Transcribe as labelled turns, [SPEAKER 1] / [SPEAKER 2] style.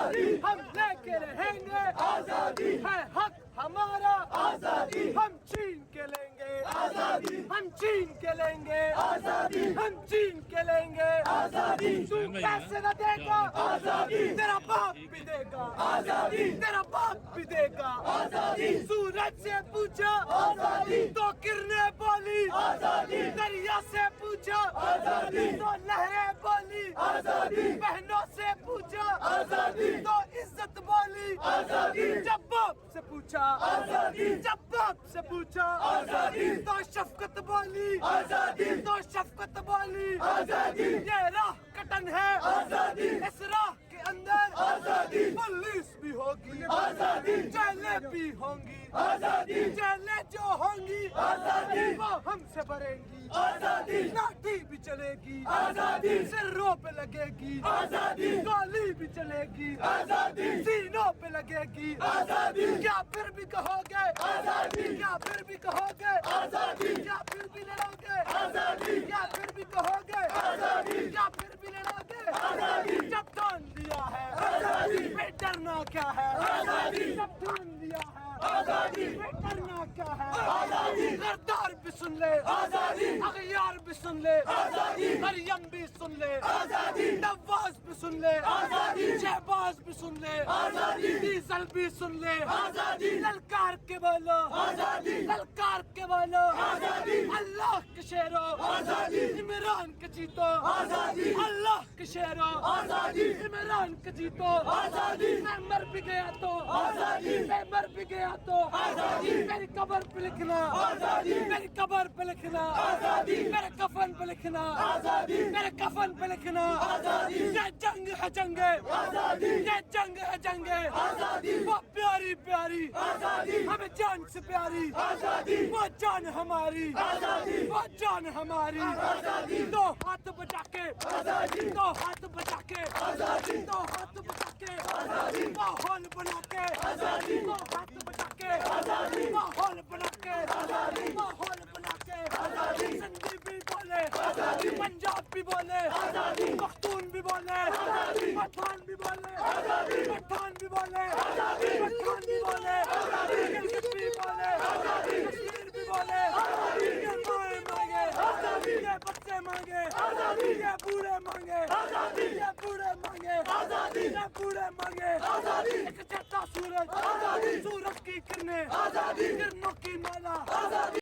[SPEAKER 1] آزادی ہم لے کے رہیں گے آزادی ہے حق ہمارا آزادی ہم چھین کے لیں گے آزادی ہم چھین کے لیں گے آزادی ہم چھین کے لیں گے آزادی تو پیسے نہ دے گا آزادی تیرا باپ بھی دے گا آزادی تیرا باپ بھی دے گا آزادی سورج سے پوچھا آزادی تو کرنے بولی آزادی دریا سے پوچھا آزادی تو لہریں بولی آزادی بہنوں سے پوچھا آزادی تو عزت بولی آزادی جب باپ سے پوچھا آزادی جب باپ سے پوچھا آزادی تو شفقت بولی آزادی تو شفقت بولی آزادی یہ راہ کٹن ہے آزادی اس راہ کے اندر آزادی پولیس بھی ہوگی آزادی جیلیں بھی ہوں گی آزادی جیلیں جو ہوں گی آزادی وہ ہم سے بھریں گی آزادی لاٹھی بھی چلے گی آزادی سروں پہ لگے گی آزادی گولی بھی چلے گی آزادی سینوں پہ لگے گی آزادی کیا پھر بھی کہو گے آزادی کیا پھر بھی کہو گے آزادی کیا پھر بھی لڑو گے آزادی کیا پھر بھی کہو گے آزادی کیا پھر بھی لڑو گے آزادی جب ٹھان لیا ہے آزادی پہ ڈرنا کیا ہے آزادی جب ٹھان لیا ہے آزادی پہ ڈرنا کیا ہے آزادی غدار بھی سن لے آزادی اغیار بھی سن لے آزادی مریم بھی سن لے آزادی نواز بھی سن لے آزادی شہباز بھی سن لے آزادی ڈیزل بھی سن لے آزادی للکار کے بولو آزادی للکار کے بولو آزادی اللہ کے شیرو آزادی عمران کے جیتو آزادی اللہ کے شیرو آزادی عمران کے جیتو آزادی میں مر بھی گیا تو آزادی میں مر بھی گیا تو آزادی میری قبر پہ لکھنا آزادی میری قبر پہ لکھنا آزادی میرے کفن پہ لکھنا آزادی میرے کفن پہ لکھنا آزادی یہ جنگ ہے جنگ آزادی یہ جنگ ہے جنگ آزادی وہ پیاری پیاری آزادی ہمیں جان سے پیاری آزادی وہ جان ہماری آزادی وہ جان ہماری آزادی دو ہاتھ بچا کے آزادی دو ہاتھ بچا کے آزادی دو ہاتھ بچا کے آزادی ماحول بنا کے آزادی دو ہاتھ بچا کے آزادی ماحول بنا کے آزادی ماحول بنا کے آزادی سندھی بھی بولے آزادی پنجاب بھی بولے آزادی پختون بھی بولے آزادی پٹھان بھی بولے آزادی پٹھان بھی بولے آزادی پٹھان بھی بولے آزادی گلگت بھی بولے آزادی کشمیر بھی بولے آزادی یہ مائیں مانگے آزادی یہ بچے مانگے آزادی یہ بوڑھے مانگے آزادی یہ بوڑھے مانگے آزادی یہ بوڑھے مانگے آزادی ایک چہتا سورج آزادی سورج کی کرنیں آزادی کرنوں کی مالا آزادی